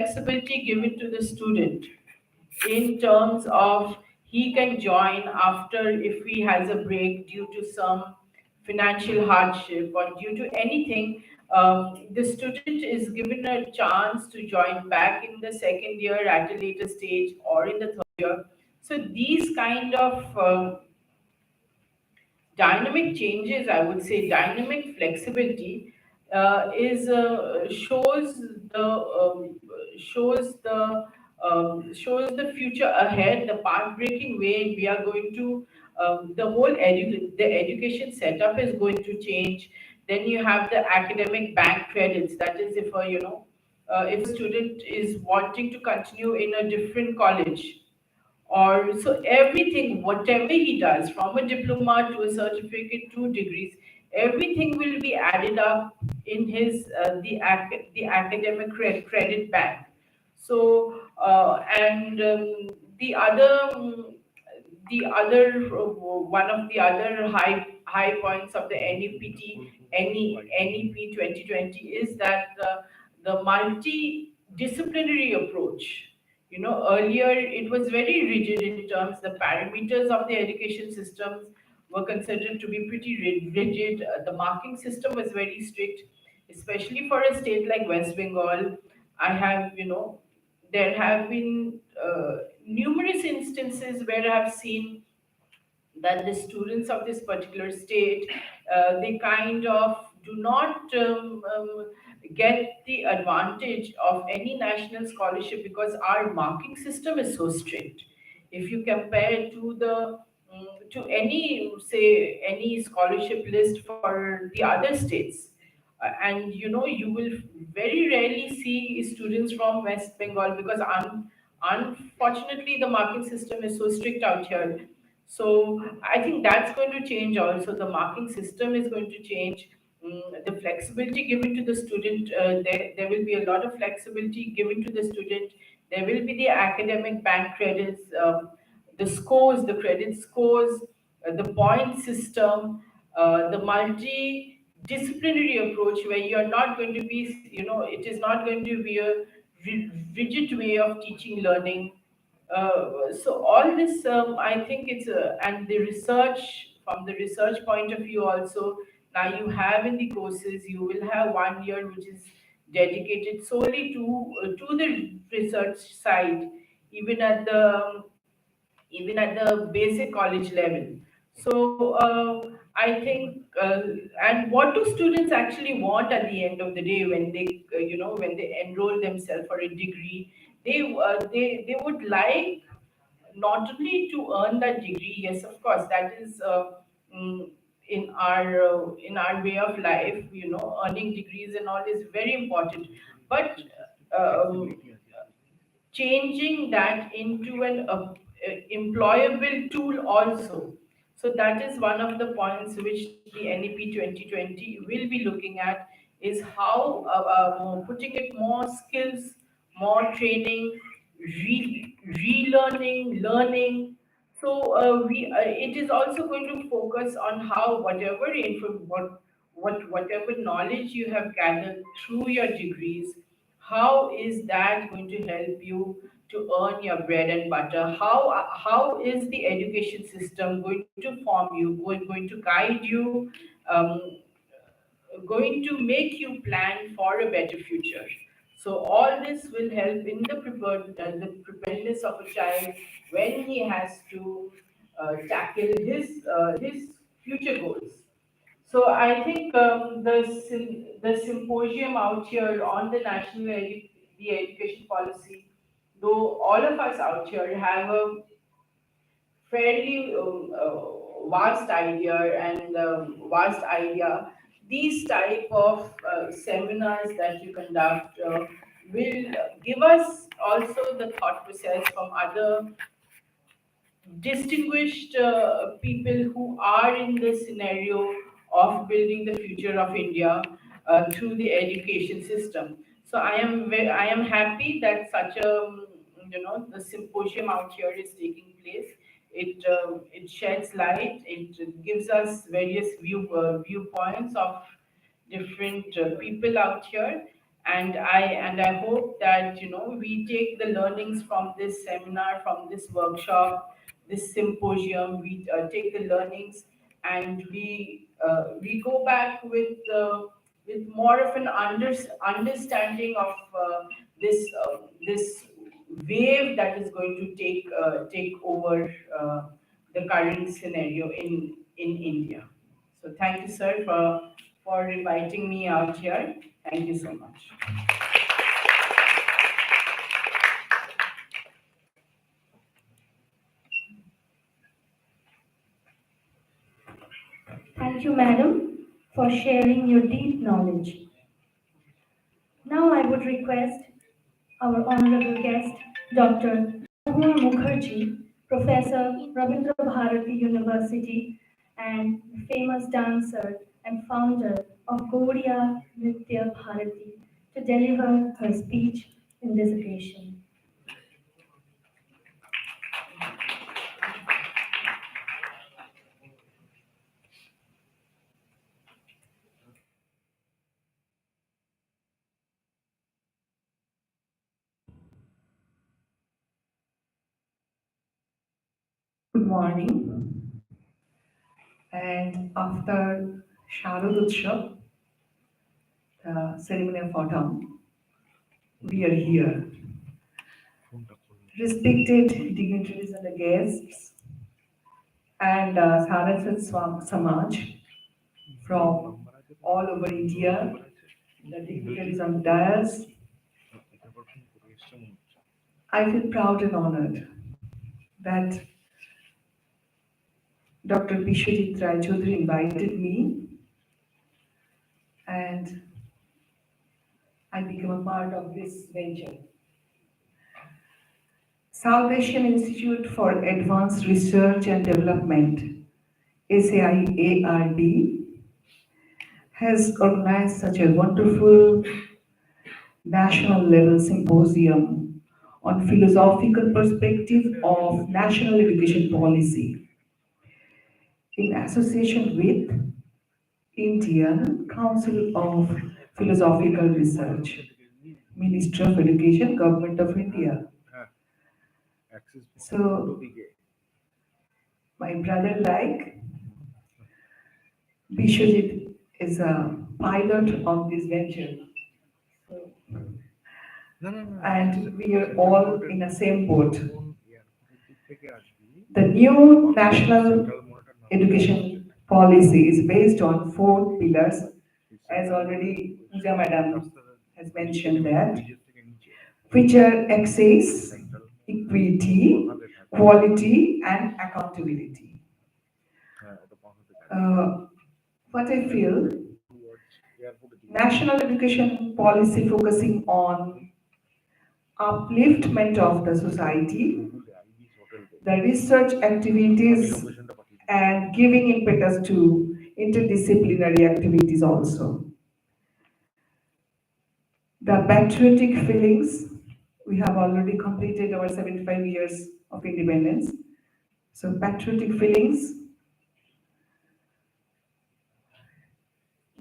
flexibility given to the student in terms of he can join after if he has a break due to some financial hardship or due to anything. The student is given a chance to join back in the second year at a later stage or in the third year. So these kind of dynamic changes, I would say dynamic flexibility, is the shows the shows the future ahead, the path breaking way we are going to. The education setup is going to change. Then you have the academic bank credits. That is, if a student is wanting to continue in a different college, or so everything whatever he does from a diploma to a certificate to degrees, everything will be added up in his the academic credit bank. So and the other the other one of the other high points of the NEP 2020 is that the multidisciplinary approach. Earlier it was very rigid in terms the parameters of the education systems were considered to be pretty rigid. The marking system was very strict, especially for a state like West Bengal. I have, there have been numerous instances where I've seen that the students of this particular state, they kind of do not get the advantage of any national scholarship because our marking system is so strict. If you compare to to any, say, any scholarship list for the other states, and you will very rarely see students from West Bengal because unfortunately the marking system is so strict out here. So I think that's going to change also. The marking system is going to change. The flexibility given to the student, there will be a lot of flexibility given to the student. There will be the academic bank credits, the scores, the credit scores, the point system, the multidisciplinary approach where you're not going to be, it is not going to be a rigid way of teaching, learning. So all this, I think and the research, from the research point of view also, now you have in the courses, you will have 1 year which is dedicated solely to the research side, even at the even at the basic college level. So I think, and what do students actually want at the end of the day when they, when they enroll themselves for a degree? They would like not only to earn that degree. Yes, of course, that is mm, in our way of life. Earning degrees and all is very important, but um, changing that into an employable tool also. So that is one of the points which the NEP 2020 will be looking at, is how putting it more skills, more training, relearning, learning. So it is also going to focus on how whatever knowledge you have gathered through your degrees, how is that going to help you to earn your bread and butter? How is the education system going to form you, going to guide you, um, going to make you plan for a better future? So all this will help in the preparedness of a child when he has to tackle his future goals. So I think the symposium out here on the the education policy, though all of us out here have a fairly vast idea and vast idea, these type of seminars that you conduct will give us also the thought process from other distinguished people who are in the scenario of building the future of India through the education system. So I am happy that such a the symposium out here is taking place. It sheds light. It gives us various viewpoints of different people out here, And I hope that we take the learnings from this seminar, from this workshop, this symposium. We take the learnings, and we go back with more of an understanding of this wave that is going to take over the current scenario in India. So thank you, sir, for inviting me out here. Thank you so much. Thank you, madam, for sharing your deep knowledge. Now I would request our honorable guest, Dr. Mahua Mukherjee, Professor, Rabindra Bharati University, and famous dancer and founder of Gaudiya Nritya Bharati, to deliver her speech in this occasion. Good morning. And after Sharad Utsav, the ceremony of autumn, we are here. Respected dignitaries and the guests, and Saraswat Samaj from all over India, the dignitaries on dais, I feel proud and honored that Dr. Bishwajit Rai Chaudhary invited me and I became a part of this venture. South Asian Institute for Advanced Research and Development, SAIARD, has organized such a wonderful national level symposium on philosophical perspective of national education policy in association with Indian Council of Philosophical Research, Ministry of Education, Government of India. So my brother like Bishwajit is a pilot of this venture. So, and we are all in the same boat. The new national education policy is based on four pillars, as already Pooja Madam has mentioned that, which are access, equity, quality, and accountability. Uh, what I feel, national education policy focusing on upliftment of the society, the research activities, and giving impetus to interdisciplinary activities also. The patriotic feelings, we have already completed our 75 years of independence. So patriotic feelings,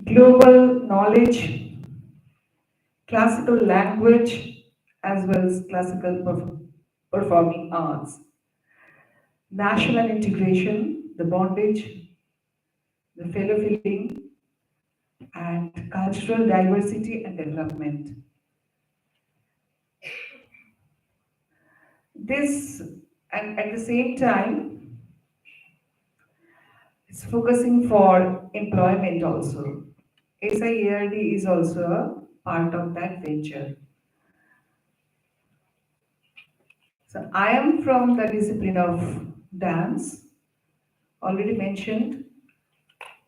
global knowledge, classical language, as well as classical performing arts, national integration, the bondage, the fellow feeling, and cultural diversity and development. This, and at the same time, it's focusing for employment also. SIARD is also a part of that venture. So I am from the discipline of dance, already mentioned.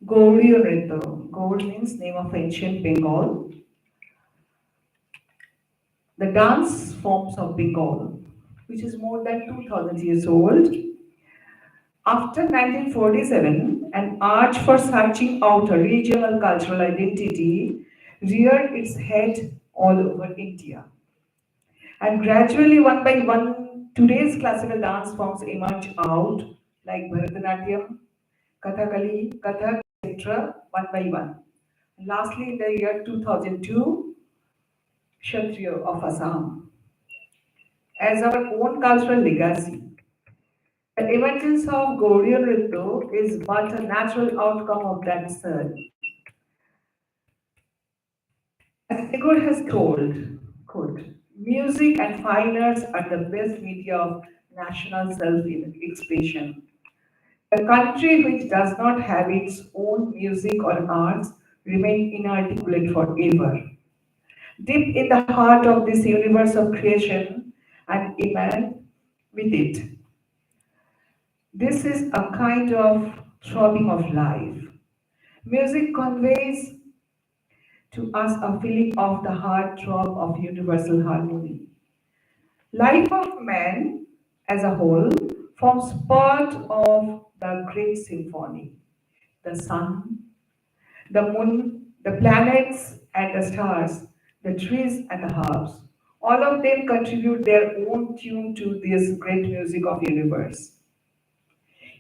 Gauriya Nritya. Gaur means name of ancient Bengal. The dance forms of Bengal, which is more than 2000 years old. After 1947, an arch for searching out a regional cultural identity reared its head all over India. And gradually, one by one, today's classical dance forms emerge out, like Bharatanatyam, Kathakali, Kathak, etc., one by one. And lastly, in the year 2002, Kshatriya of Assam as our own cultural legacy. The emergence of Gauriya Nritya is but a natural outcome of that surge. As Tagore has told, quote, music and fine arts are the best media of national self-expression. A country which does not have its own music or arts remain inarticulate forever. Deep in the heart of this universe of creation and Iman with it. This is a kind of throbbing of life. Music conveys to us a feeling of the heart throb of universal harmony. Life of man as a whole forms part of the great symphony. The sun, the moon, the planets and the stars, the trees and the herbs. All of them contribute their own tune to this great music of universe.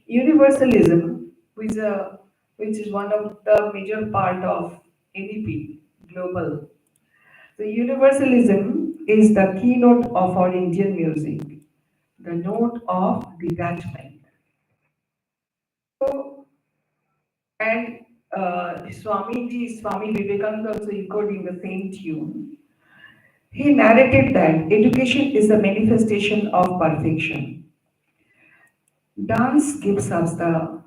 Universalism, which is one of the major part of NEP, global. The universalism is the keynote of our Indian music, the note of detachment. So, and Swami Vivekananda also echoed in the same tune. He narrated that education is the manifestation of perfection. Dance gives us the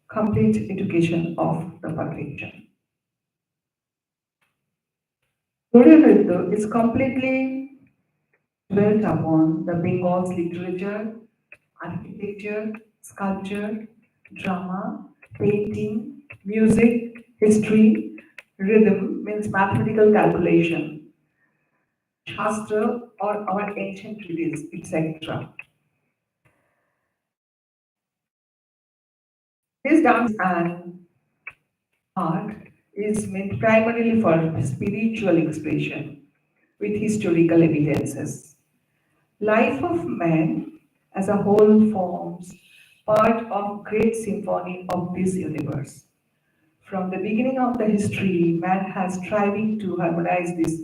complete education of the perfection. Gaudiya Nritya is completely built upon the Bengal's literature, architecture, sculpture, drama, painting, music, history, rhythm means mathematical calculation, Shastra or our ancient treatises, etc. This dance and art is meant primarily for spiritual expression with historical evidences. Life of man as a whole forms part of great symphony of this universe. From the beginning of the history, man has striving to harmonize this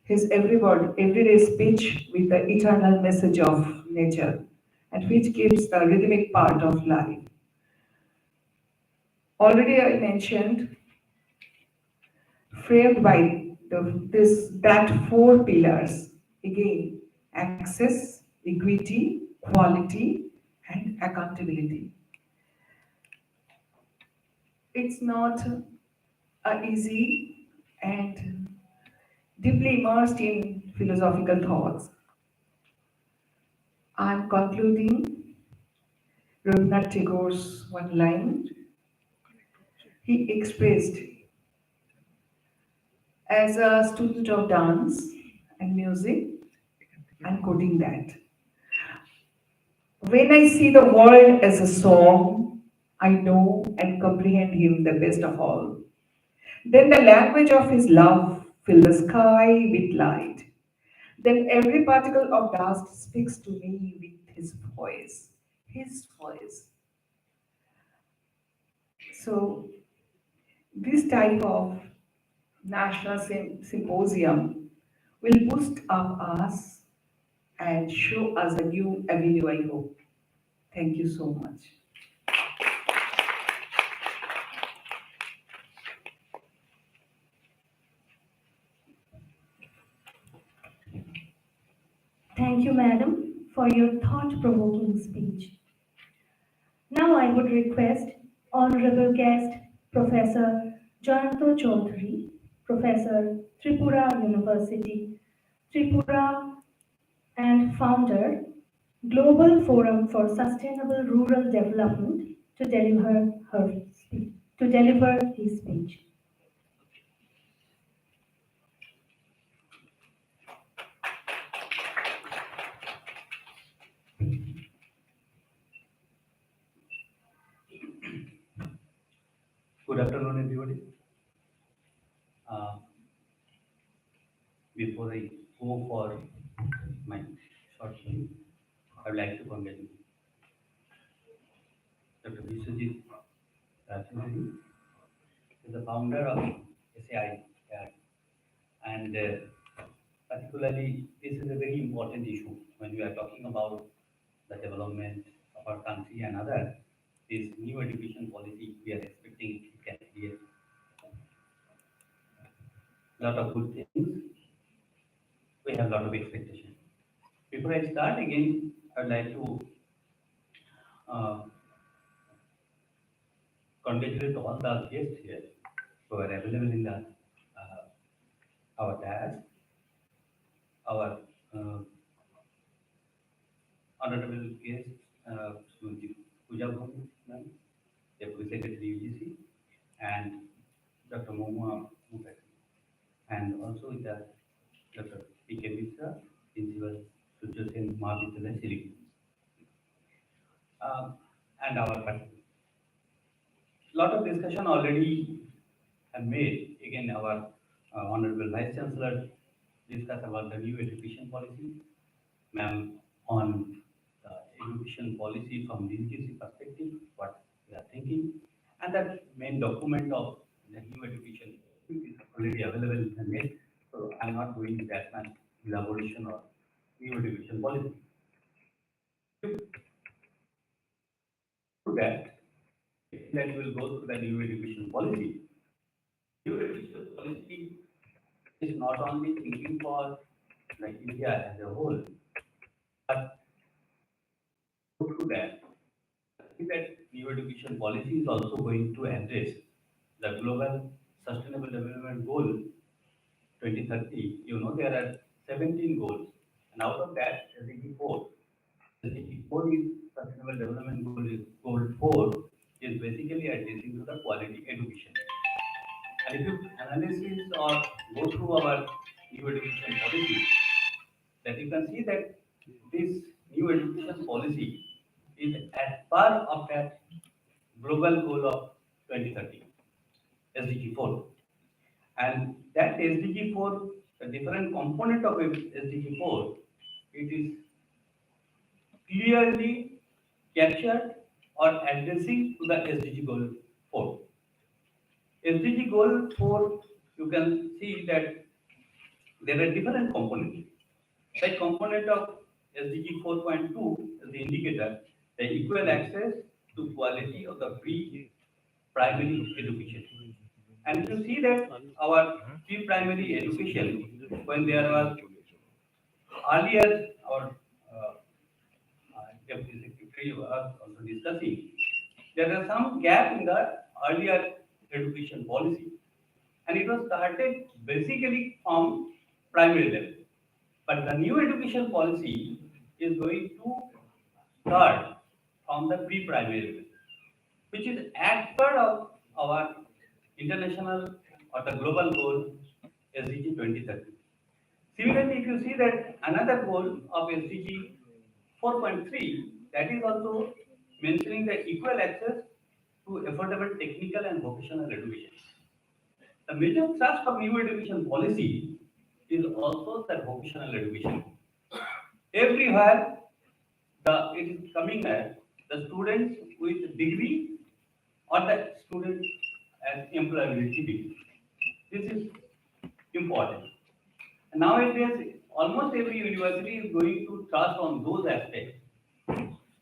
his every word, everyday speech with the eternal message of nature, and which gives the rhythmic part of life. Already I mentioned, framed by that four pillars again: access, equity, quality, and accountability. It's not easy and deeply immersed in philosophical thoughts. I'm concluding Rabindranath Tagore's one line. He expressed as a student of dance and music, I'm quoting that. When I see the world as a song, I know and comprehend him the best of all. Then the language of his love fills the sky with light. Then every particle of dust speaks to me with his voice. His voice. So, this type of national symposium will boost up us and show us a new avenue, I hope. Thank you so much. Thank you, madam, for your thought-provoking speech. Now I would request Honorable Guest Professor Jayanto Chaudhary, Professor, Tripura University, Tripura and founder, Global Forum for Sustainable Rural Development, to deliver his speech. Good afternoon, everybody. Uh, Before I go for my short film, I would like to congratulate Dr. Vishwajit Rajendra, is the founder of SAIARD, and particularly this is a very important issue when we are talking about the development of our country and other. This new education policy we are expecting it can create a lot of good things. We have a lot of expectation. Before I start again, I would like to uh, congratulate all the guests here who are available in the our dais, our uh, honorable guest, Srimati Pooja Bhamu, ma'am, Deputy Secretary UGC, and Dr. Moma Mukherjee, and also the Dr. P.K. Mishra, Principal Surya Sen Mahavidyalaya, Siliguri, and our participants. Lot of discussion already have made. Again, our Honorable Vice Chancellor discussed about the new education policy, ma'am, on the education policy from the DGC perspective, what we are thinking, and that main document of the new education is already available in the net, so I'm not going to that much elaboration of new education policy. To that we will go through the new education policy. New education policy is not only thinking for like India as a whole, but through that, I think that new education policy is also going to address the global sustainable development goal 2030. You know, there are 17 goals, and out of that, SDG 4. SDG 4 is sustainable development goal 4 is basically addressing to the quality education. And if you analysis or go through our new education policy, that you can see that this new education policy is as part of that global goal of 2030, SDG 4. And that SDG 4, the different component of SDG 4, it is clearly captured or addressing to the SDG goal 4. SDG goal 4, you can see that there are different components. Like component of SDG 4.2 is the indicator, the equal access to quality of the pre-primary education. And you see that our pre-primary education, when there was earlier, our deputy secretary was also discussing, there are some gap in the earlier education policy, and it was started basically from primary level. But the new education policy is going to start from the pre-primary level, which is as part of our international or the global goal SDG 2030. Similarly, if you see that another goal of SDG 4.3, that is also mentioning the equal access to affordable technical and vocational education. The major thrust of new education policy is also the vocational education. Everywhere it is coming at the students with degree or the students as employability degree. This is important. Nowadays, almost every university is going to trust on those aspects.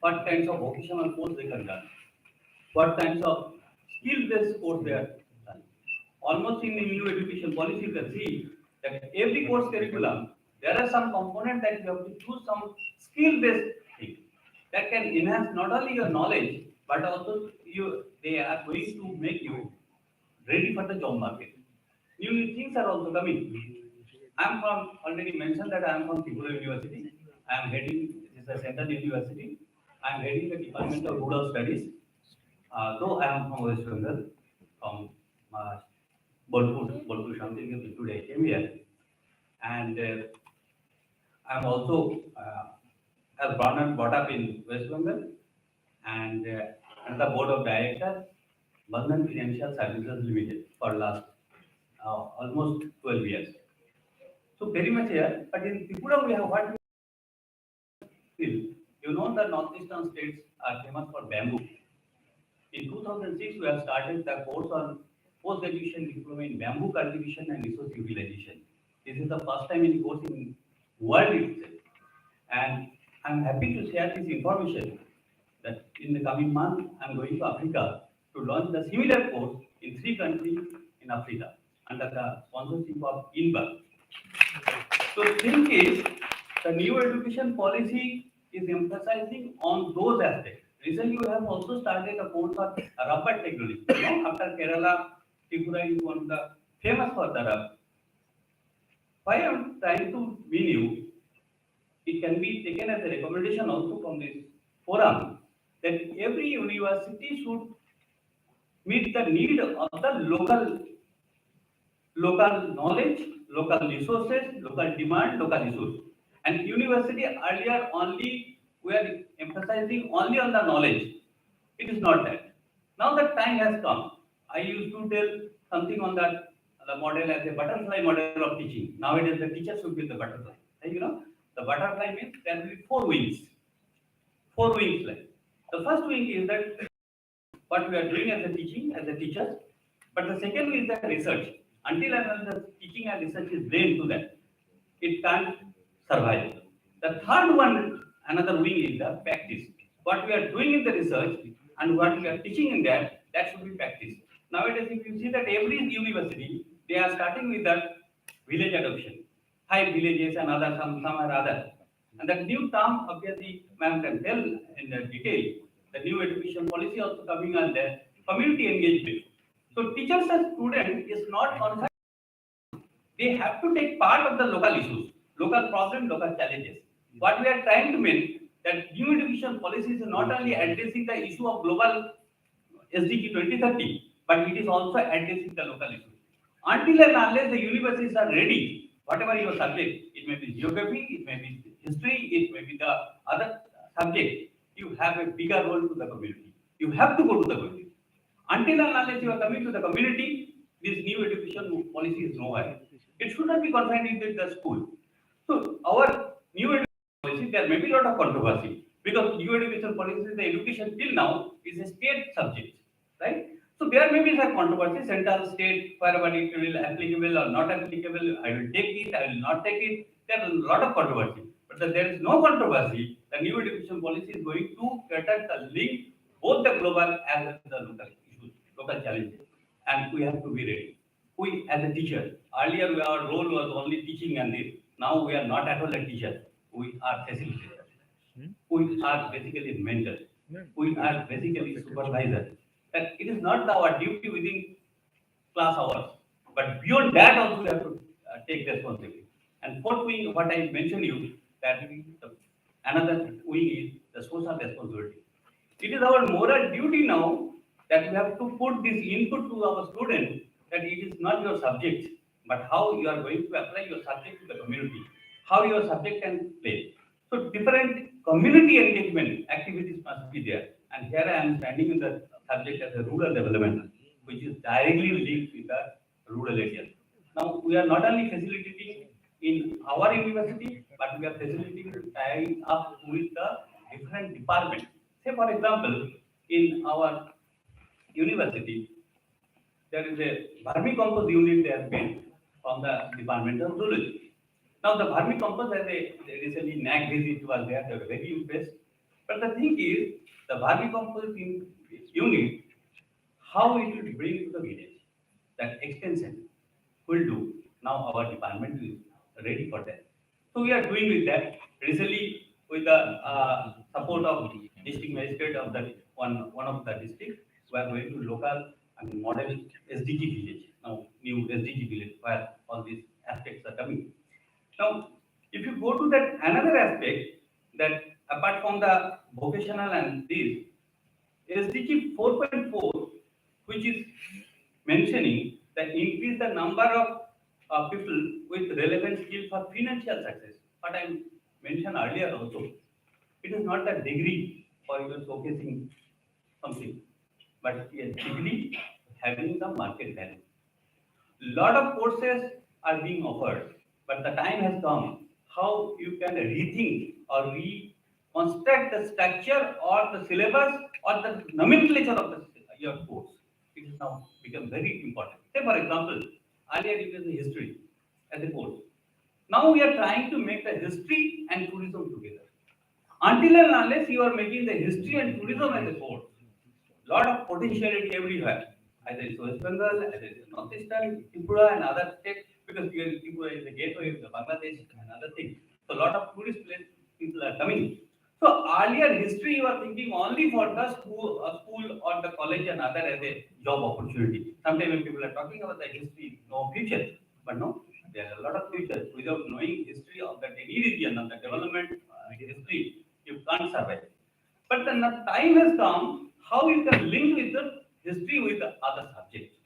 What kinds of vocational course they can learn, what kinds of skill-based course they are done. Almost in the new education policy, you can see that every course curriculum, there are some component that you have to choose some skill-based thing that can enhance not only your knowledge, but also they are going to make you ready for the job market. New things are also coming. I'm from, already mentioned that I am from Tripura University. I am heading, this is a central university. I am heading the Department of Rural Studies. Though I am from West Bengal, from Bolpur something, today I came here. And I am also as born and brought up in West Bengal, and at the board of directors, Bandhan Financial Services Limited for last almost 12 years. So very much here, but in Tripura we have what we feel. You know, the northeastern states are famous for bamboo. In 2006, we have started the course on post-graduation diploma in bamboo cultivation and resource utilization. This is the first time in course in world itself. And I'm happy to share this information that in the coming month, I'm going to Africa to launch the similar course in 3 countries in Africa under the sponsorship of INBA. So thing is, the new education policy is emphasizing on those aspects. Recently, we have also started a course on rubber technology. After Kerala, Tripura is one of the famous for the rubber. Why I'm trying to win you, it can be taken as a recommendation also from this forum that every university should meet the need of the local knowledge, local resources, local demand, local resource. And university earlier only we are emphasizing only on the knowledge. It is not that. Now the time has come. I used to tell something on that the model as a butterfly model of teaching. Nowadays the teacher should be the butterfly. The butterfly means there will be four wings. Four wings like. The first wing is that what we are doing as a teaching, as a teacher. But the second is the research. Until and until the teaching and research is blamed to that, it can't survive. The third one, another wing is the practice. What we are doing in the research and what we are teaching in that should be practice. Nowadays, if you see that every university, they are starting with that village adoption. 5 villages and other, some are other. And that new term, obviously, ma'am can tell in the detail, the new education policy also coming on there, community engagement. So teachers and students is not concerned, they have to take part of the local issues, local problems, local challenges. What we are trying to mean that new education policy is not only addressing the issue of global SDG 2030, but it is also addressing the local issues. Until and unless the universities are ready, whatever your subject, it may be geography, it may be history, it may be the other subject, you have a bigger role to the community. You have to go to the community. Until and unless you are coming to the community, this new education policy is nowhere. It should not be confined with the school. So our new education policy, there may be a lot of controversy because new education policy, the education till now is a state subject, right? So there may be some controversy, central, state, wherever it will applicable or not applicable. I will take it, I will not take it. There is a lot of controversy, but there is no controversy. The new education policy is going to cater the link both the global as well as the local issues, local challenges, and we have to be ready. We as a teacher, earlier our role was only teaching and this. Now we are not at all a teacher. We are facilitators. We are basically mentors. We are basically supervisors. And it is not our duty within class hours, but beyond that also we have to take responsibility. And fourth wing, what I mentioned you, that another wing is the social responsibility. It is our moral duty now that we have to put this input to our students that it is not your subject, but how you are going to apply your subject to the community, how your subject can play. So different community engagement activities must be there. And here I am standing in the subject as a rural development, which is directly linked with the rural areas. Now we are not only facilitating in our university, but we are facilitating tying up with the different departments. Say for example, in our university, there is a vermicompost unit they have built from the Department of Zoology. Now the vermicompost, as a recently NAG visit was there, they were very impressed. But the thing is, the vermicompost unit, how it will bring to the village, that extension will do. Now our department is ready for that. So we are doing with that. Recently, with the support of district magistrate of the one of the districts, we are going to local and model SDG village. Now new SDG village where all these aspects are coming. Now, if you go to that another aspect, that apart from the vocational and this, SDG 4.4, which is mentioning that increase the number of people with relevant skill for financial success. What I mentioned earlier also, it is not a degree for your showcasing something, but a degree having the market value. Lot of courses are being offered, but the time has come how you can rethink or reconstruct the structure or the syllabus or the nomenclature of your course. It has now become very important. Say, for example, earlier it was the history as a course. Now we are trying to make the history and tourism together. Until and unless you are making the history and tourism as a core, lot of potentiality everywhere. Either it's West Bengal, either it's Northeastern, Tripura and other states, because Tripura is the gateway of the Bangladesh and other things. So a lot of tourist place people are coming. So earlier history you are thinking only for the school or the college and other as a job opportunity. Sometimes when people are talking about the history, no future. But no, there are a lot of future. Without knowing history of that any region of the development history, you can't survive. But then the time has come how you can link with the history with the other subjects.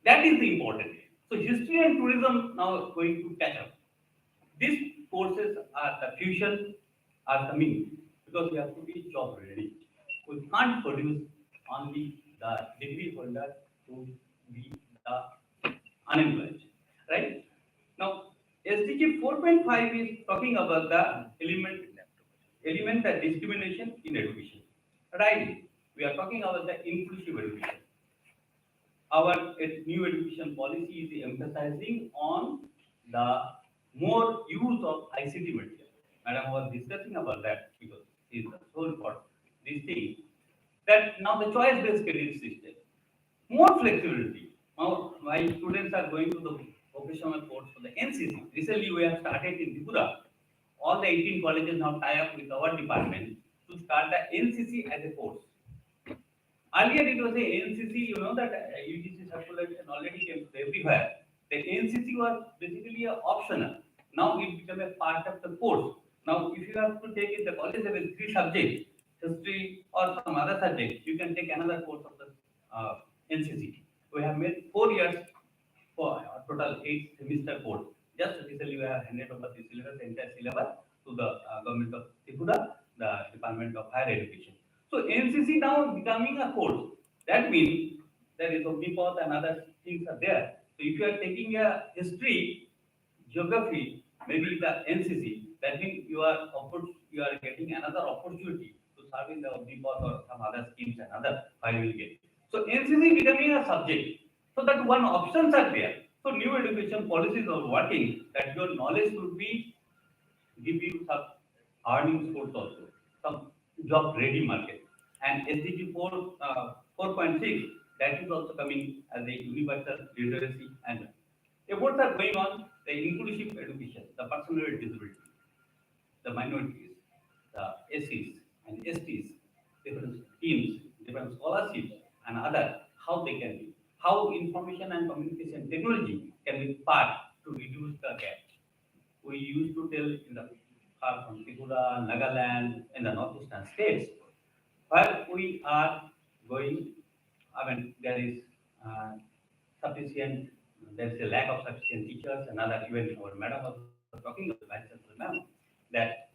That is the important. So history and tourism now going to catch up. These courses are the fusion are coming because we have to be job ready. We can't produce only the degree holder to be the unemployed, right? Now, SDG 4.5 is talking about the element of discrimination in education. Right? We are talking about the inclusive education. Our new education policy is emphasizing on the more use of ICT material. Madam was discussing about that because it is so important. This thing that now the choice-based credit system, more flexibility. Now my students are going to the vocational course for the NCC. Recently we have started in Tripura. All the 18 colleges now tie up with our department to start the NCC as a course. Earlier it was a NCC, you know that UGC circulation already came everywhere. The NCC was basically a optional. Now it became a part of the course. Now if you have to take in the college level three subjects, history or some other subject, you can take another course of the NCC. We have made 4 years for a total 8 semester course. Just recently we have handed over the syllabus, entire syllabus to the government of Tripura, the Department of Higher Education. So NCC now becoming a course. That means there is Omnipod and other things are there. So if you are taking a history, geography, maybe the NCC, that means you are getting another opportunity to serve in the Omnipod or some other schemes and other I will get. So NCC becoming a subject. So that one options are there. So new education policies are working that your knowledge should be give you some earning source also, some job ready market. And SDG 4.6, that is also coming as a universal literacy and efforts are going on the inclusive education, the personal with disability, the minorities, the SCs and STs, different teams, different scholarships and other, how they can be, how information and communication technology can be part to reduce the gap. We used to tell in the from Tripura, Nagaland, in the northeastern states, where we are going, I mean, there is uh, sufficient, there is a lack of sufficient teachers and other, even our madam was talking about the vice chancellor now, that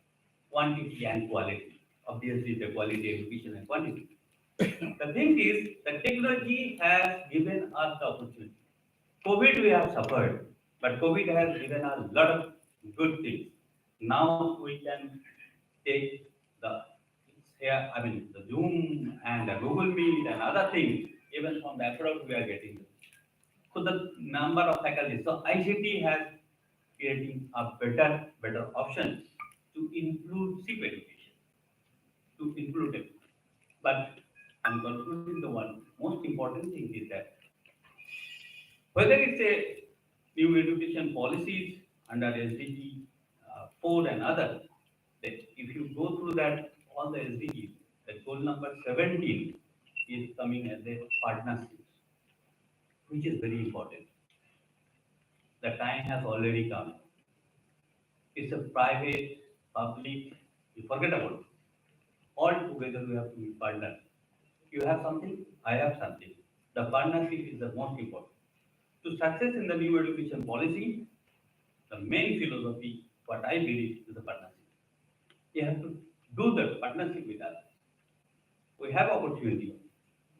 quantity and quality, obviously the quality education and quantity. The thing is, the technology has given us the opportunity. COVID we have suffered, but COVID has given us a lot of good things. Now we can take the here, I mean the Zoom and the Google Meet and other things, even from the abroad we are getting. So the number of faculties. So ICT has creating a better option to include SIP education, to include it. But I'm concluding the one most important thing is that whether it's a new education policies under SDG 4 and others, that if you go through that, all the SDGs, the goal number 17 is coming as a partnership, which is very important. The time has already come. It's a private, public, you forget about it. All together we have to be partners. You have something, I have something. The partnership is the most important. To success in the new education policy, the main philosophy, what I believe, is the partnership. You have to do the partnership with us. We have opportunity.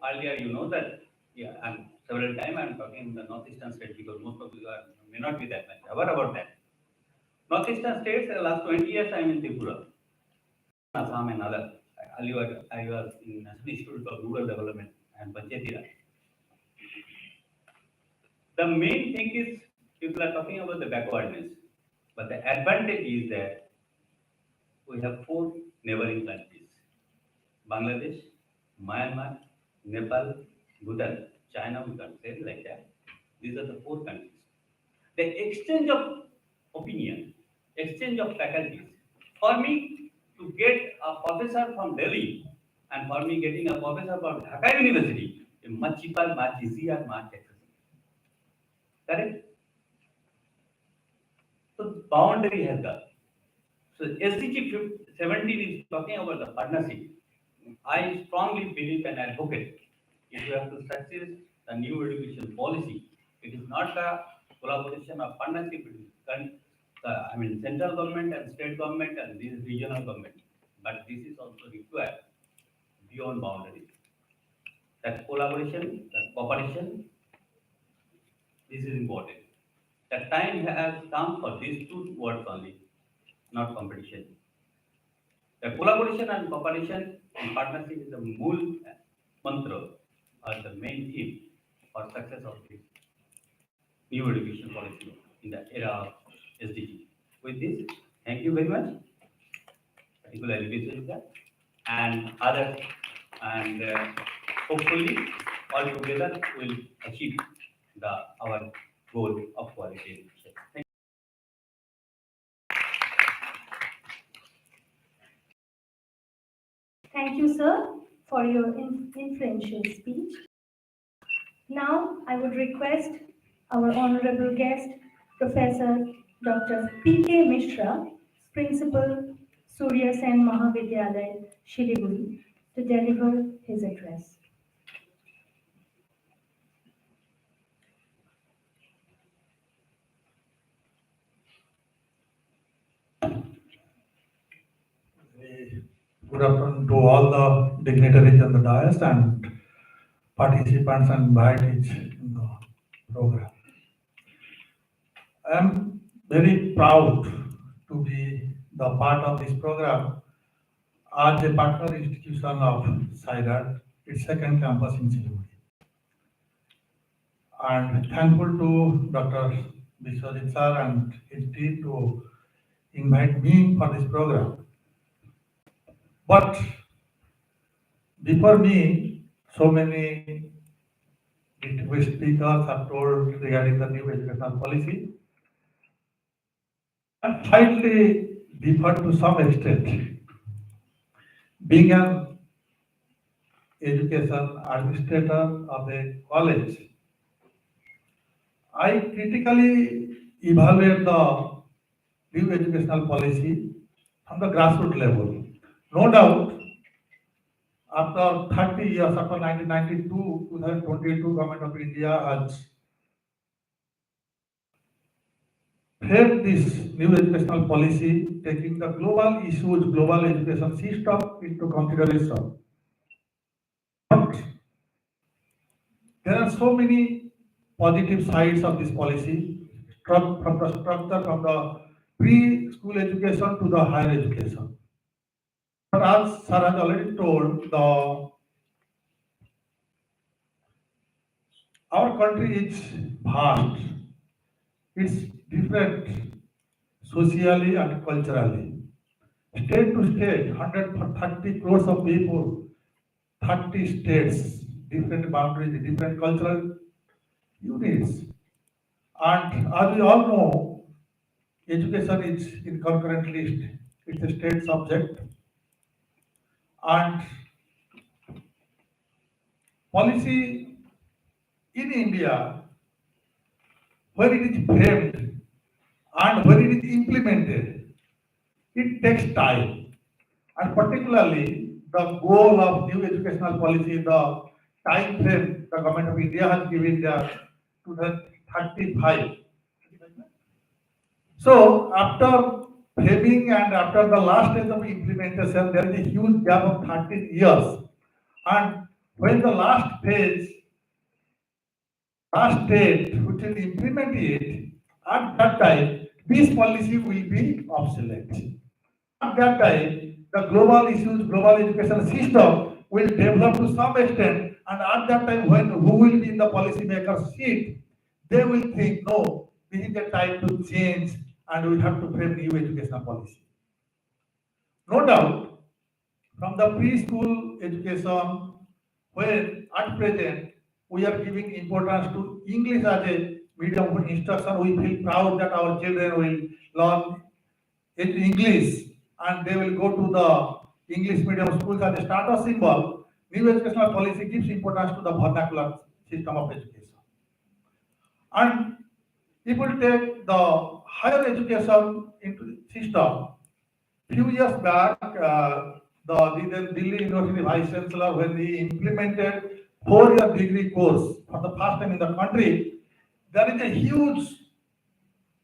Earlier, you know that, yeah, and several times I'm talking in the northeastern states because most of you are, may not be that much aware about that. Northeastern states, the last 20 years I'm in Tripura, Assam and other. Earlier, I was in National Institute of Rural Development and Panchayati Raj. The main thing is people are talking about the backwardness. But the advantage is that we have four neighboring countries: Bangladesh, Myanmar, Nepal, Bhutan. China, we can't say it like that. These are the four countries. The exchange of opinion, exchange of faculties. For me to get a professor from Delhi and for me getting a professor from Dhaka University is much cheaper, much easier, much accessible. Correct? So boundary has that. So SDG 17 is talking about the partnership. I strongly believe and advocate if you have to succeed the new education policy, it is not a collaboration or partnership. It is I mean central government and state government and this regional government. But this is also required beyond boundaries. That collaboration, that cooperation, this is important. The time has come for these two words only, not competition. The collaboration and cooperation and partnership is the mool mantra or the main theme for success of this new education policy in the era of SDG. With this, thank you very much, particularly Vishwajita and others, and hopefully all together will achieve the our goal of quality education. Thank Thank you, sir, for your influential speech. Now, I would request our honorable guest, Professor Dr. P.K. Mishra, Principal, Surya Sen Mahavidyalaya, Shiliguri, to deliver his address. Good afternoon to all the dignitaries on the dais and participants and invitees in the program. I am very proud to be the part of this program as a partner institution of SAIARD, its second campus in Siliguri. And thankful to Dr. Vishwajit sir and his team to invite me for this program. But before me, so many distinguished speakers have told regarding the new educational policy. I slightly differ to some extent. Being an education administrator of a college, I critically evaluate the new educational policy from the grassroots level. No doubt, after 30 years, after 1992, 2022, Government of India has framed this new educational policy, taking the global issues, global education system into consideration. But there are so many positive sides of this policy, from the structure, from the pre-school education to the higher education. But as Sir has already told, our country is vast. It's different socially and culturally. State to state, 130 crores of people, 30 states, different boundaries, different cultural units. And as we all know, education is in concurrent list. It's a state subject. And policy in India, when it is framed and when it is implemented, it takes time. And particularly the goal of new educational policy, the time frame the government of India has given the 2035. So after framing and after the last stage of implementation, there is a huge gap of 13 years. And when the last phase, last state, which will implement it, at that time, this policy will be obsolete. At that time, the global issues, global education system will develop to some extent, and at that time, when who will be in the policymaker's seat, they will think, no, this is the time to change and we have to frame new educational policy. No doubt, from the preschool education, when at present we are giving importance to English as a medium of instruction, we feel proud that our children will learn in English and they will go to the English medium schools as a status symbol. New educational policy gives importance to the vernacular system of education. And if we take the higher education into system, few years back, the then Delhi University Vice Chancellor, when he implemented 4-year degree course for the first time in the country, there is a huge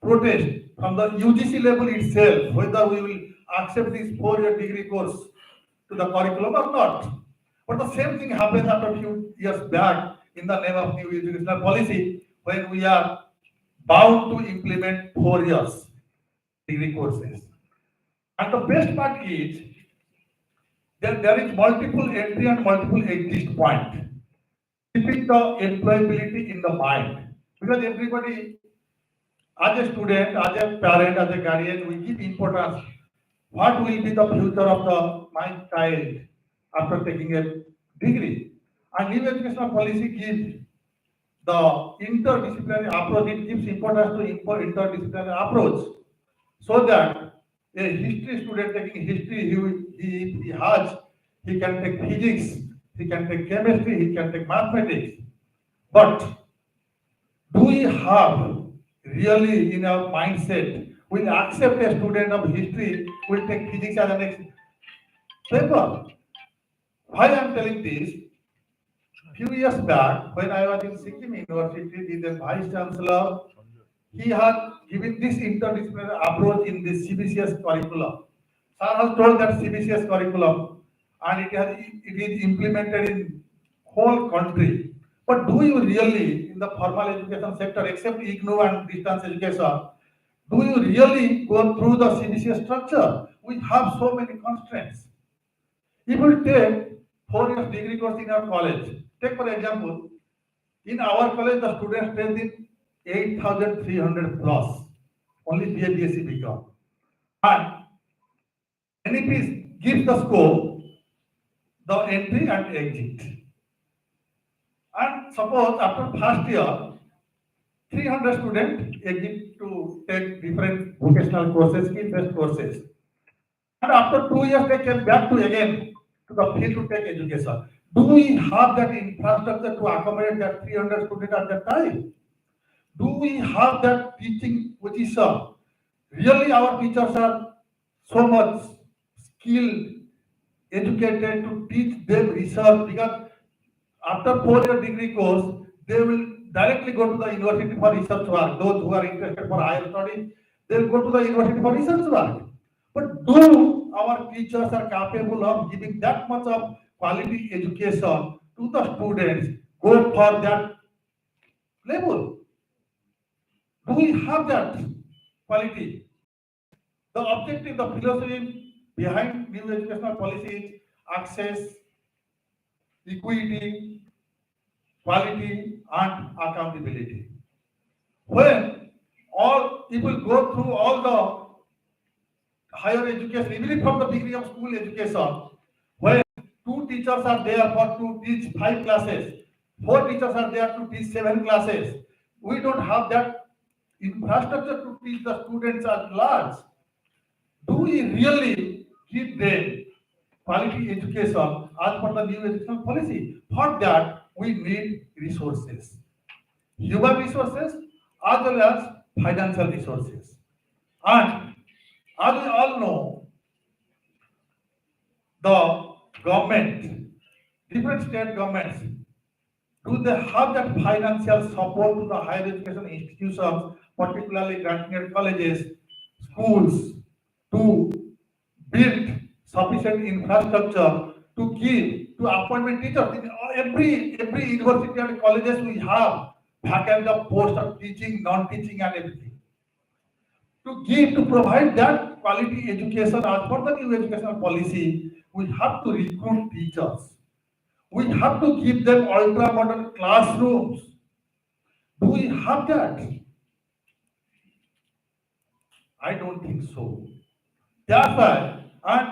protest from the UGC level itself, whether we will accept this 4-year degree course to the curriculum or not. But the same thing happened after a few years back in the name of new educational policy, when we are bound to implement 4 years degree courses. And the best part is that there is multiple entry and multiple exit point, keeping the employability in the mind. Because everybody, as a student, as a parent, as a guardian, we give importance. What will be the future of my child after taking a degree? And new educational policy gives the interdisciplinary approach. It gives importance to interdisciplinary approach, so that a history student taking history, he can take physics, he can take chemistry, he can take mathematics. But do we have really in our mindset, will accept a student of history will take physics as the next paper? Why I am telling this? Few years back, when I was in Sikkim University, the Vice Chancellor, he had given this interdisciplinary approach in the CBCS curriculum. Sir has told that CBCS curriculum, and it is implemented in whole country. But do you really, in the formal education sector, except IGNOU and distance education, do you really go through the CBCS structure? We have so many constraints. If we take 4 years degree course in our college, take for example, in our college the student strength is 8,300 plus, only BA, BSc become. And NEP gives the scope, the entry and exit. And suppose after first year, 300 students exit to take different vocational courses, skill-based courses. And after 2 years, they came back to again to the field to take education. Do we have that infrastructure to accommodate that 300 students at that time? Do we have that teaching position? Really, our teachers are so much skilled, educated to teach them research, because after 4-year degree course, they will directly go to the university for research work. Those who are interested for higher studies, they will go to the university for research work. But do our teachers are capable of giving that much of quality education to the students, go for that level? Do we have that quality? The objective, the philosophy behind new educational policy is access, equity, quality, and accountability. When all people go through all the higher education, even from the degree of school education, when 2 teachers are there to teach 5 classes, 4 teachers are there to teach 7 classes, we don't have that infrastructure to teach the students at large. Do we really give them quality education as per the new educational policy? For that, we need resources, human resources as well as financial resources. And as we all know, the government, different state governments, do they have that financial support to the higher education institutions, particularly graduate colleges, schools, to build sufficient infrastructure to give to appointment teachers? In every university and colleges we have vacant the post of teaching, non-teaching and everything. To provide that quality education as per the new educational policy, we have to recruit teachers. We have to give them ultra modern classrooms. Do we have that? I don't think so. That's why, and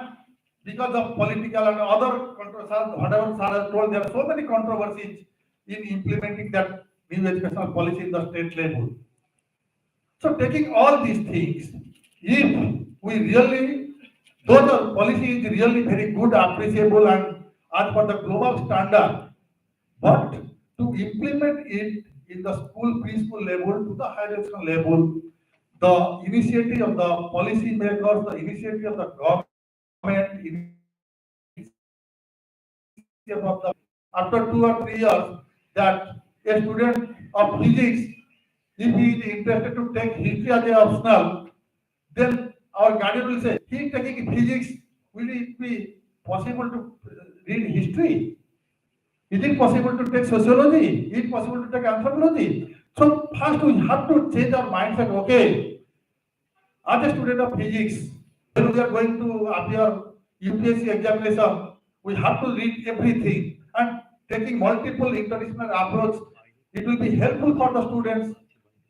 because of political and other controversies, whatever sir has told, there are so many controversies in implementing that new educational policy in the state level. So taking all these things, if we really, though the policy is really very good, appreciable, and as per the global standard, but to implement it in the school preschool level to the higher education level, the initiative of the policy makers, the initiative of the government, initiative of the after 2 or 3 years, that a student of physics, if he is interested to take history as a optional, then our guardian will say, he is taking physics, will it be possible to read history? Is it possible to take sociology? Is it possible to take anthropology? So first we have to change our mindset. Okay, as a student of physics, when we are going to appear UPSC examination, we have to read everything and taking multiple interdisciplinary approach. It will be helpful for the students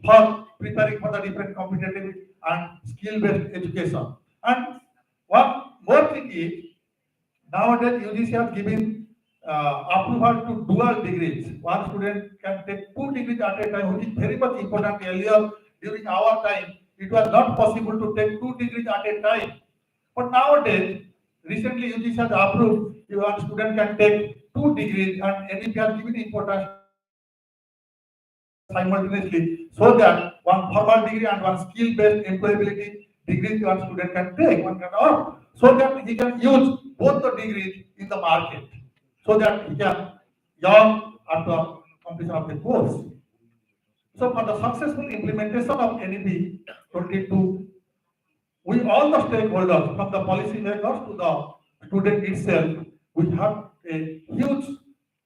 for preparing for the different competitive and skill-based education. And one more thing is, nowadays, UGC has given approval to dual degrees. One student can take 2 degrees at a time, which is very much important. Earlier, during our time, it was not possible to take 2 degrees at a time. But nowadays, recently UGC has approved one student can take 2 degrees, and NEP has given importance simultaneously, so that one formal degree and one skill-based employability degree one student can take, one can earn, so that he can use both the degrees in the market, so that he can earn at the completion of the course. So for the successful implementation of NEP 22, we all the stakeholders, from the policy makers to the student itself, we have a huge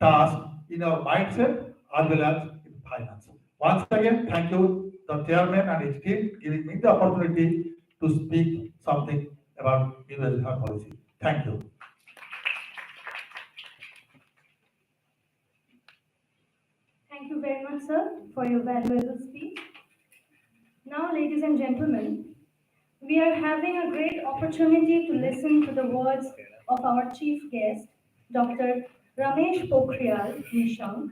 task in our mindset as well as in finance. Once again, thank you, the chairman and his team, giving me the opportunity to speak something about education policy. Thank you. Thank you very much, sir, for your valuable speech. Now, ladies and gentlemen, we are having a great opportunity to listen to the words of our chief guest, Dr. Ramesh Pokhriyal Nishank,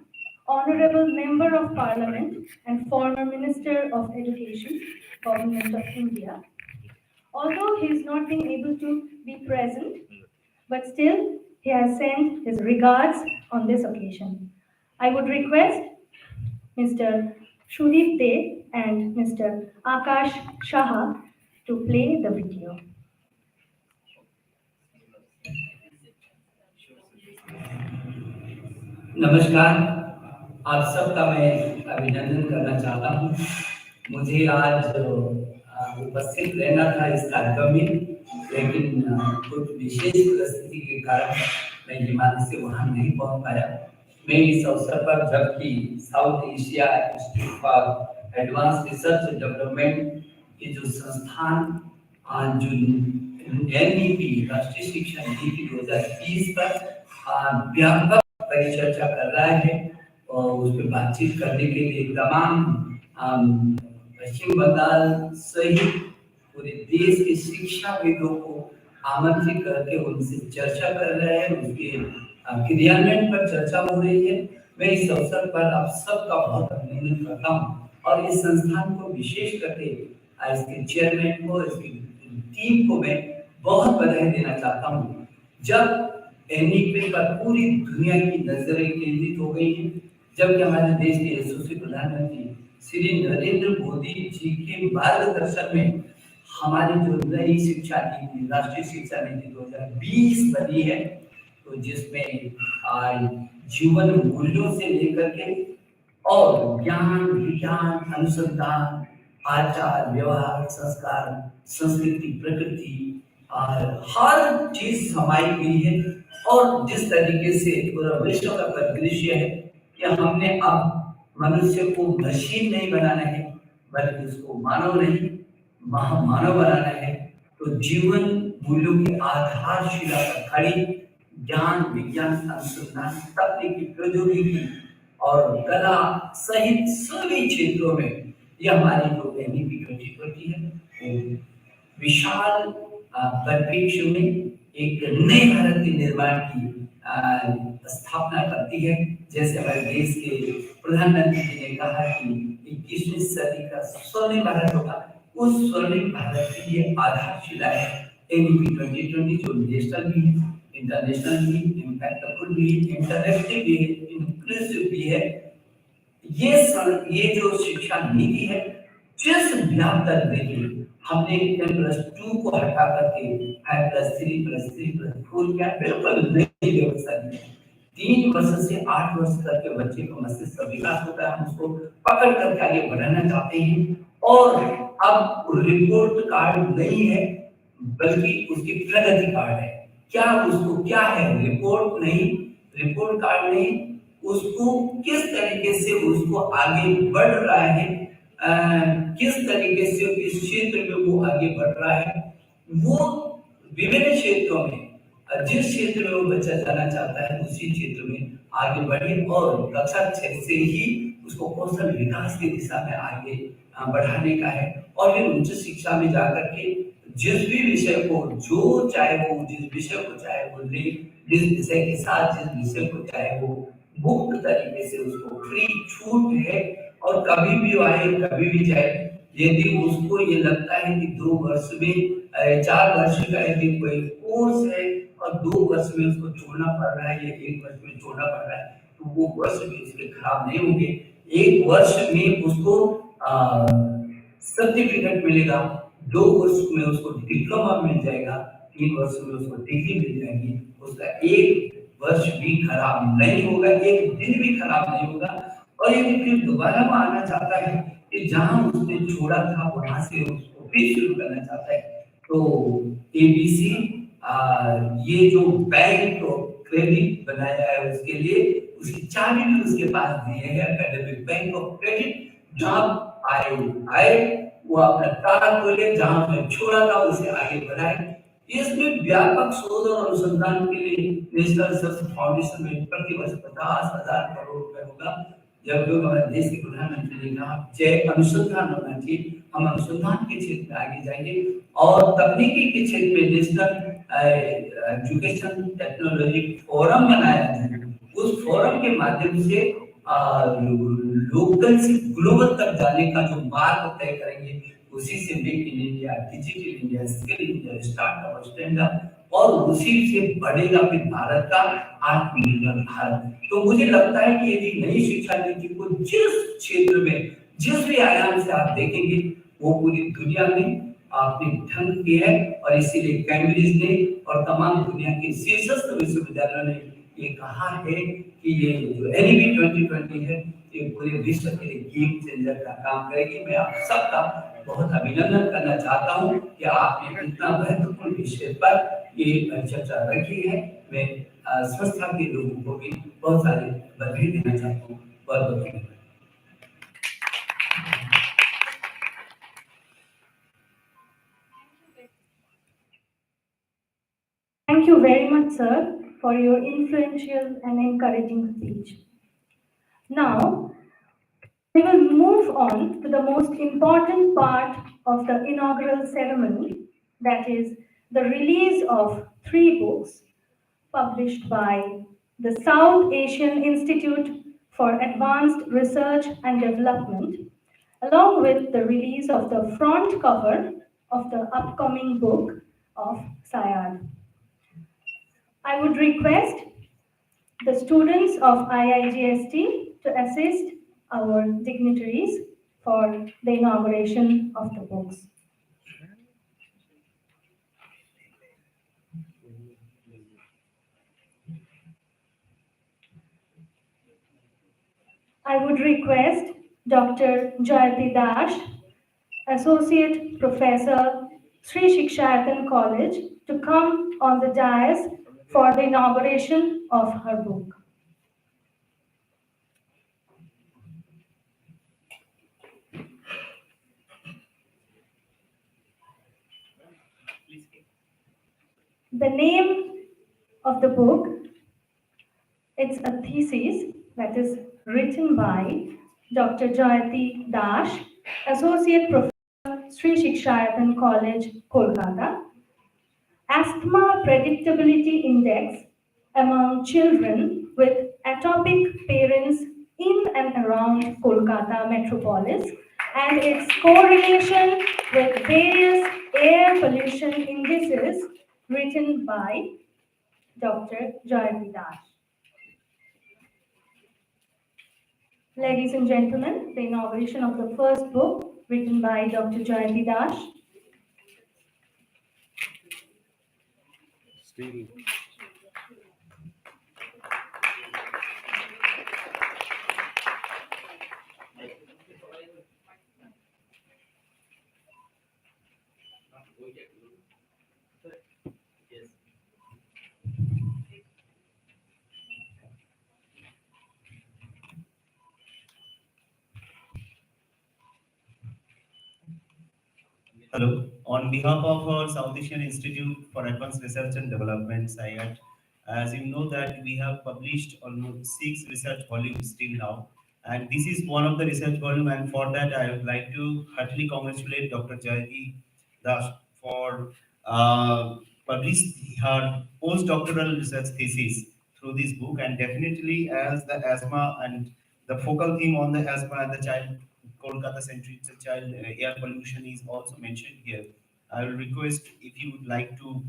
Honorable Member of Parliament and former Minister of Education, Government of India. Although he is not being able to be present, but still he has sent his regards on this occasion. I would request Mr. Shudip De and Mr. Akash Shah to play the video. नमस्कार, आप सबका मैं अभिनंदन करना चाहता हूँ। मुझे आज उपस्थित रहना था इस कार्यक्रम में, लेकिन कुछ विशेष परिस्थिति के कारण मैं हिमालय से वहाँ नहीं पहुँच पाया। मैं इस अवसर पर, जबकि south Asia institute for advance research and development ये जो संस्थान जो NEP राष्ट्रीय शिक्षा नीति 2030 पर व्यापक परिचर्चा कर रहा है और उस पर बातचीत करने के लिए तमाम पश्चिम बंगाल सहित पूरे देश के शिक्षाविदों को आमंत्रित करके उनसे चर्चा कर रहे हैं, उसके क्रियान्वयन पर चर्चा हो रही है। मैं इस अवसर पर आप सबका बहुत अभिनंदन करता हूँ और इस संस्थान को विशेष करके इसके चेयरमैन को, इसकी टीम को मैं बहुत बधाई देना चाहता हूँ। जब NEP पर पूरी दुनिया की नजरें केंद्रित हो गई हैं, जबकि हमारे देश के यशस्वी प्रधानमंत्री श्री नरेंद्र मोदी जी के मार्गदर्शन में हमारी जो नई शिक्षा नीति, राष्ट्रीय शिक्षा नीति 2020 बनी है, तो जिसमें जीवन मूल्यों से लेकर के और ज्ञान, विज्ञान, अनुसंधान, आचार, व्यवहार, संस्कार, संस्कृति, प्रकृति, हर चीज समाई हुई है। और जिस तरीके से पूरा विश्व का परिदृश्य है कि हमने अब मनुष्य को मशीन नहीं बनाना है, बल्कि उसको मानव नहीं महामानव बनाना है। तो जीवन मूल्यों की आधारशिला पर खड़ी ज्ञान, विज्ञान, अनुसंधान, तकनीकी, प्रौद्योगिकी और कला सहित सभी क्षेत्रों में यह हमारी जो NEP 2020 है वो विशाल परिप्रेक्ष्य में एक नए भारत के निर्माण की स्थापना करती है। जैसे हमारे देश के प्रधानमंत्री जी ने कहा कि 21वीं सदी का स्वर्णिम भारत होगा, उस स्वर्णिम भारत की ये आधारशिला है एनईपी 2020, जो नेशनल भी, इंटरनेशनल भी, इम्पैक्टफुल भी, इंटरनेशनल भी, इंक्लूसिव भी है। ये जो शिक्षा नीति है, जिस व्यापक देखिए हमने 10+2 को हटा करके 5+3+3+4 क्या बिल्कुल नई व्यवस्था दी है। 3 वर्ष से 8 वर्ष तक के बच्चे को मस्तिष्क का विकास होता है, हम उसको पकड़ करके आगे बढ़ाना चाहते हैं। और अब रिपोर्ट कार्ड नहीं है, बल्कि उसकी प्रगति कार्ड है। क्या उसको क्या है, रिपोर्ट नहीं, रिपोर्ट कार्ड नहीं, उसको किस तरीके से उसको आगे बढ़ रहा है, किस तरीके से किस क्षेत्र में वो आगे बढ़ रहा है, वो विभिन्न क्षेत्रों में जिस क्षेत्र में वो बच्चा जाना चाहता है उसी क्षेत्र में आगे बढ़े और कक्षा 6 से ही उसको कौशल विकास की दिशा में आगे बढ़ाने का है। और फिर उच्च शिक्षा में जाकर के जिस भी विषय को जो चाहे वो, जिस विषय को चाहे वो ले, जिस विषय के साथ जिस विषय को चाहे वो मुक्त तरीके से उसको फ्री छूट है और कभी भी आए कभी भी जाए। यदि उसको ये लगता है कि 2 वर्ष में 4 वर्ष का यदि कोई कोर्स है और 2 वर्ष में उसको छोड़ना पड़ रहा है या 1 वर्ष में छोड़ना पड़ रहा है, तो वो वर्ष भी उसके खराब नहीं होंगे। 1 वर्ष में उसको सर्टिफिकेट मिलेगा, 2 वर्ष में उसको डिप्लोमा मिल जाएगा, 3 वर्ष में उसको डिग्री मिल जाएगी। उसका 1 वर्ष भी खराब नहीं होगा, एक दिन भी खराब नहीं होगा। और यदि फिर दोबारा वो आना चाहता है कि जहां उसने छोड़ा था वहां से उसको फिर शुरू करना चाहता है, तो एबीसी ये जो बैंक क्रेडिट बनाया है उसके लिए उसकी चाबी भी उसके पास दी है, एकेडमिक बैंक ऑफ क्रेडिट। जहां आए वो अपना ताला खोले, जहां उसने छोड़ा था उसे आगे बढ़ाए। इसमें व्यापक शोध और अनुसंधान के लिए नेशनल रिसर्च फाउंडेशन में प्रतिवर्ष 50,000 करोड़ रुपए होगा। जब लोग हमारे देश के प्रधानमंत्री ने कहा जय अनुसंधान होना चाहिए, हम अनुसंधान के क्षेत्र में आगे जाएंगे और तकनीकी के क्षेत्र में नेशनल एजुकेशन टेक्नोलॉजी फोरम बनाया है। उस फोरम के माध्यम से लोकल से ग्लोबल तक जाने का जो मार्ग तय करेंगे, उसी से make in India, digital India, skill India, startup, stand up और उसी से बढ़ेगा फिर भारत का आत्मनिर्भर भारत। तो मुझे लगता है कि यदि नई शिक्षा नीति को जिस क्षेत्र में जिस भी आयाम से आप देखेंगे वो पूरी दुनिया में आपने ढंग किया है। और इसीलिए कैम्ब्रिज ने और तमाम दुनिया के शीर्षस्थ विश्वविद्यालयों ने ये कहा है कि ये जो एनईपी 2020 है ये पूरे विश्व के लिए गेम चेंजर का काम करेगी। मैं आप सबका बहुत अभिनंदन करना चाहता हूँ कि आपने इतना महत्वपूर्ण विषय पर ये चर्चा रखी है। मैं संस्था के लोगों को भी बहुत सारी बधाई देना चाहता हूँ। बहुत बहुत धन्यवाद। Thank you very much, sir, for your influential and encouraging speech. Now, we will move on to the most important part of the inaugural ceremony, that is, the release of 3 books published by the South Asian Institute for Advanced Research and Development, along with the release of the front cover of the upcoming book of SAIARD. I would request the students of IIGST to assist our dignitaries for the inauguration of the books. I would request Dr. Jayati Dash, Associate Professor, Sri Shikshayatan College, to come on the dais for the inauguration of her book. The name of the book, it's a thesis that is written by Dr. Jayati Dash, Associate Professor, Sri Shikshayatan College, Kolkata. Asthma Predictability Index among children with atopic parents in and around Kolkata metropolis and its correlation with various air pollution indices written by Dr. Jayati Das. Ladies and gentlemen, the inauguration of the first book written by Dr. Jayati Das. Hello. On behalf of our South Asian Institute for Advanced Research and Development, SAIARD, as you know that we have published almost 6 research volumes till now, and this is one of the research volume, and for that I would like to heartily congratulate Dr. Jayati Das for published her postdoctoral research thesis through this book, and definitely as the asthma and the focal theme on the asthma and the child Kolkata centric child air pollution is also mentioned here. I will request if you would like to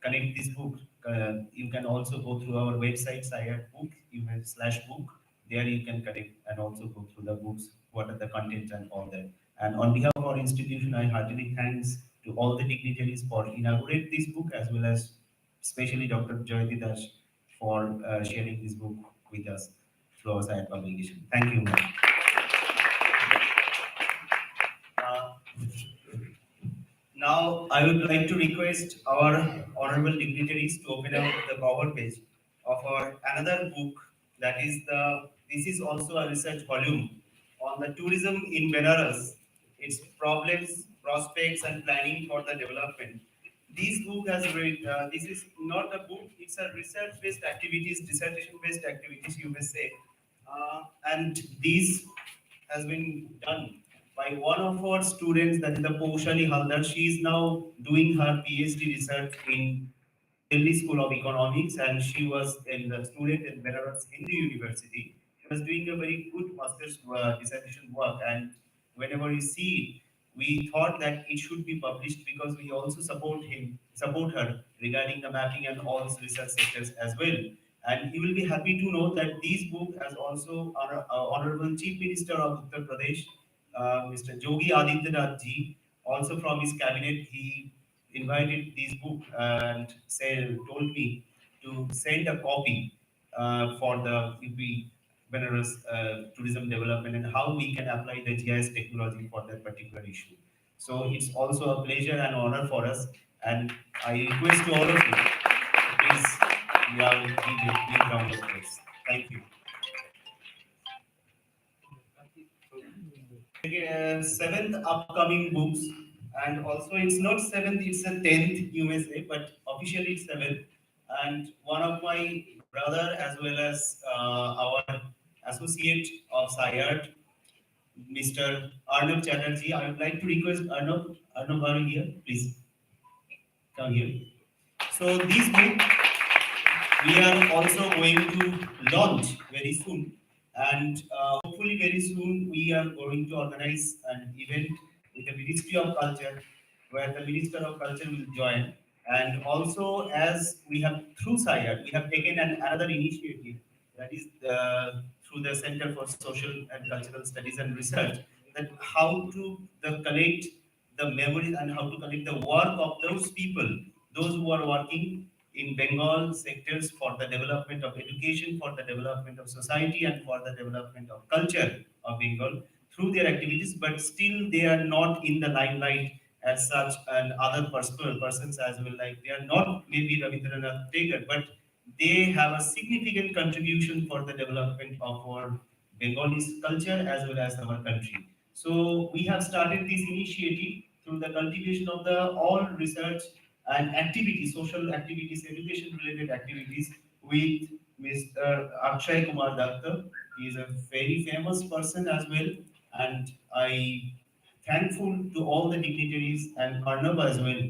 connect this book, you can also go through our website, SAIARD book, you have slash book. There you can connect and also go through the books, what are the content and all that. And on behalf of our institution, I heartily thanks to all the dignitaries for inaugurate this book as well as especially Dr. Jayati Das for sharing this book with us through our SAIARD publication. Thank you, ma'am. Uh, Now, I would like to request our honorable dignitaries to open up the cover page of our another book that is the. This is also a research volume on the tourism in Benares, its problems, prospects, and planning for the development. This book has read. This is not a book; it's a research-based activities, dissertation-based activities, you may say, and this has been done by one of our students, that is the Poushali Haldar. She is now doing her PhD research in Delhi School of Economics, and she was in the student in Benares Hindu University. She was doing a very good master's dissertation work, and whenever we see it, we thought that it should be published because we also support her regarding the mapping and all research sectors as well. And you will be happy to know that this book has also Honorable Chief Minister of Uttar Pradesh, Mr. Yogi Adityanath ji, also from his cabinet, he invited this book and told me to send a copy for the UP Benares tourism development and how we can apply the GIS technology for that particular issue. So it's also a pleasure and honor for us, and I request to all of you, please, we are give a big round of applause. Thank you. Seventh upcoming books, and also it's not seventh, it's a 10th, you may say, but officially it's seventh. And one of my brother as well as our associate of SAIARD, Mr. Arnav Chatterjee, I would like to request Arnav are you here, please come here. So this book we are also going to launch very soon, and hopefully very soon we are going to organize an event with the Ministry of Culture where the Minister of Culture will join. And also, as we have through SAIARD, we have taken another initiative, that is through the Center for Social and Cultural Studies and Research, that how to collect the memories and how to collect the work of those people, those who are working in Bengal sectors for the development of education, for the development of society, and for the development of culture of Bengal through their activities, but still they are not in the limelight as such, and other persons as well. Like they are not maybe Rabindranath Tagore, but they have a significant contribution for the development of our Bengali culture as well as our country. So we have started this initiative through the cultivation of the all research and activities, social activities, education related activities with Mr. Akshay Kumar Datta. He is a very famous person as well, and I thankful to all the dignitaries and Arnab as well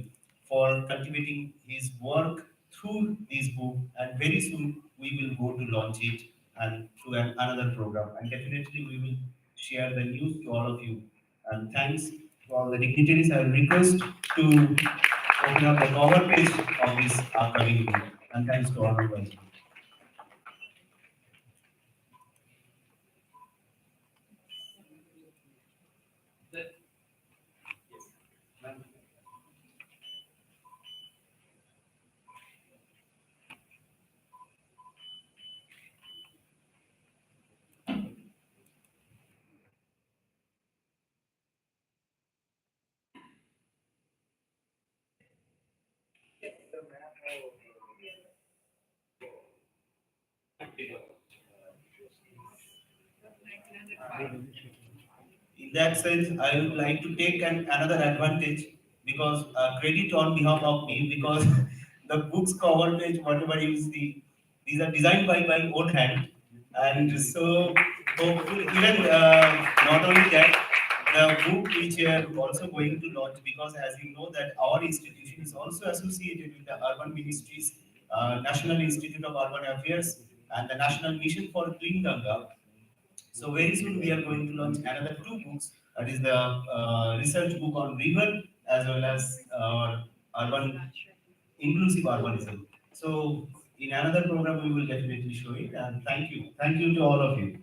for cultivating his work through this book. And very soon we will go to launch it and through another program. And definitely we will share the news to all of you. And thanks to all the dignitaries. I will request to open up the cover page of this upcoming book. And thanks to Arnab as well. In that sense, I would like to take another advantage because credit on behalf of me because the book's cover page, whatever you see, these are designed by my own hand, and so hopefully even not only that, the book which we are also going to launch because as you know that our institution is also associated with the Urban Ministries, National Institute of Urban Affairs, and the National Mission for Clean Ganga. So very soon we are going to launch another two books. That is the research book on river as well as urban inclusive urbanism. So in another program we will definitely show it. And thank you to all of you.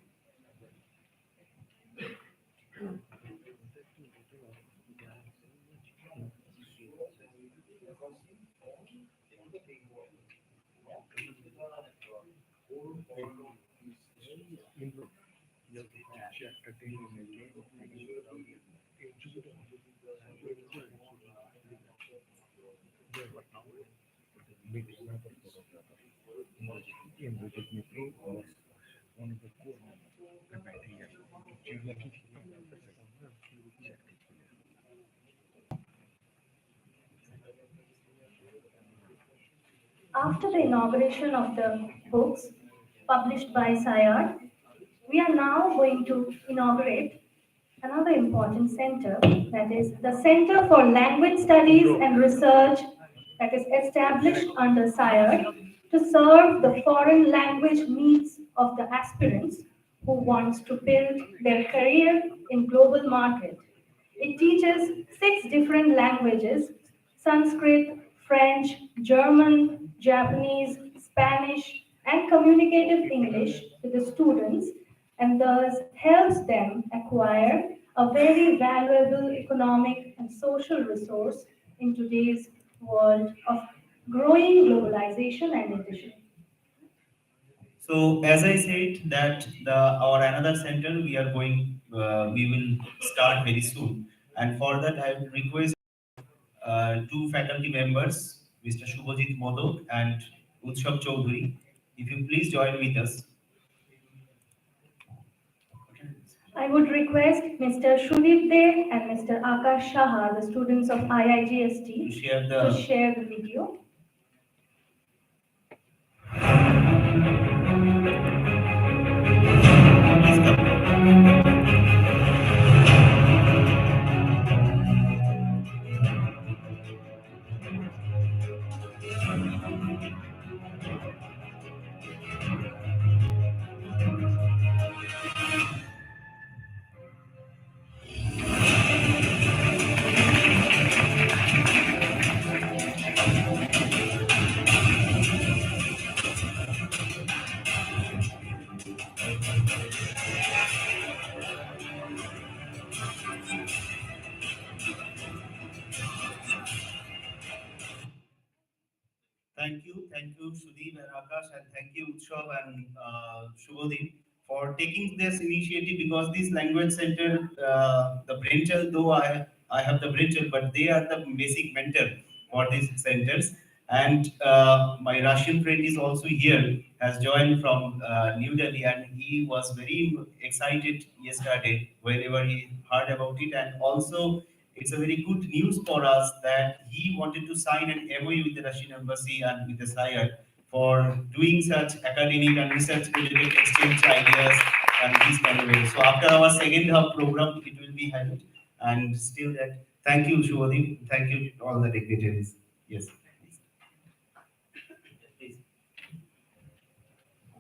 After the inauguration of the books published by SAIARD, we are now going to inaugurate another important center, that is the Center for Language Studies and Research, that is established under SAIARD to serve the foreign language needs of the aspirants who wants to build their career in global market. It teaches six different languages: Sanskrit, French, German, Japanese, Spanish, and communicative English to the students, and thus helps them acquire a very valuable economic and social resource in today's world of growing globalization and edition. So as I said that the our another center we will start very soon. And for that I will request two faculty members, Mr. Shubhajit Modok and Utsav Chaudhary. If you please join with us. I would request Mr. Shudip Dev and Mr. Akash Shaha, the students of To IIGST, share to the share the video. thank you, Sudeep and Akash, and thank you, Utshav and Shubhodip, for taking this initiative because this language center, the brainchild, though I have the brainchild, but they are the basic mentor for these centers. And my Russian friend is also here, has joined from New Delhi, and he was very excited yesterday whenever he heard about it. And also, it's a very good news for us that he wanted to sign an MOU with the Russian embassy and with the SAIAR for doing such academic and research related exchange ideas and these kind of ways. So after our second hub program, it will be held. and still that. Thank you, Shubhadeep. Thank you to all the dignitaries. Yes.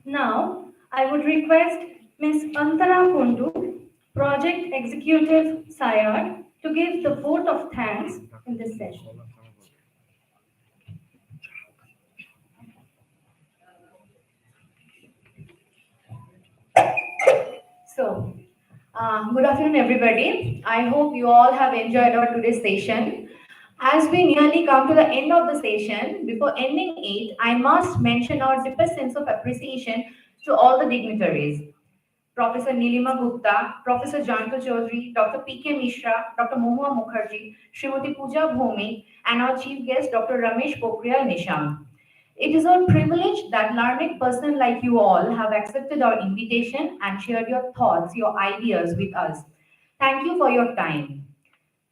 Now, I would request Ms. Antara Kundu, Project Executive SAIARD, to give the vote of thanks in this session. So, good afternoon, everybody. I hope you all have enjoyed our today's session. As we nearly come to the end of the session, before ending it, I must mention our deepest sense of appreciation to all the dignitaries. Professor Nilima Gupta, Professor Janto Chaudhary, Dr. P.K. Mishra, Dr. Mohua Mukherjee, Srimati Pooja Bhumi, and our chief guest, Dr. Ramesh Pokhriyal Nishank. It is our privilege that learned person like you all have accepted our invitation and shared your thoughts, your ideas with us. Thank you for your time.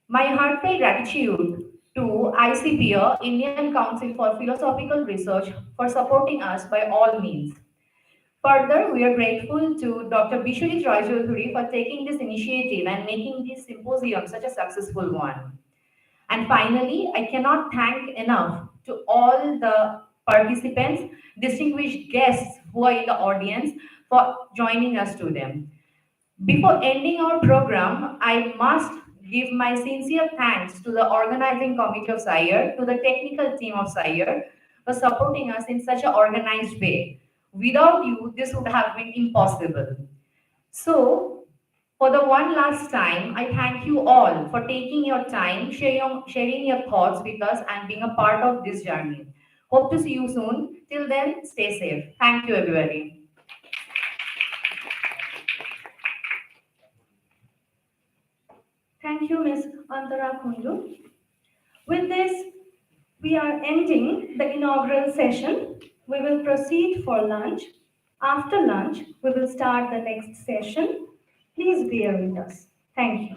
My heartfelt gratitude to ICPR, Indian Council for Philosophical Research, for supporting us by all means. Further, we are grateful to Dr. Bishwajit Roy Choudhury for taking this initiative and making this symposium such a successful one. And finally, I cannot thank enough to all the participants, distinguished guests who are in the audience for joining us to them. Before ending our program, I must give my sincere thanks to the organizing committee of SAIARD, to the technical team of SAIARD for supporting us in such an organized way. Without you, this would have been impossible. So, for the one last time, I thank you all for taking your time, sharing your thoughts with us, and being a part of this journey. Hope to see you soon. Till then, stay safe. Thank you, everybody. Thank you, Ms. Antara Kundu. With this, we are ending the inaugural session. We will proceed for lunch. After lunch, we will start the next session. Please bear with us. Thank you.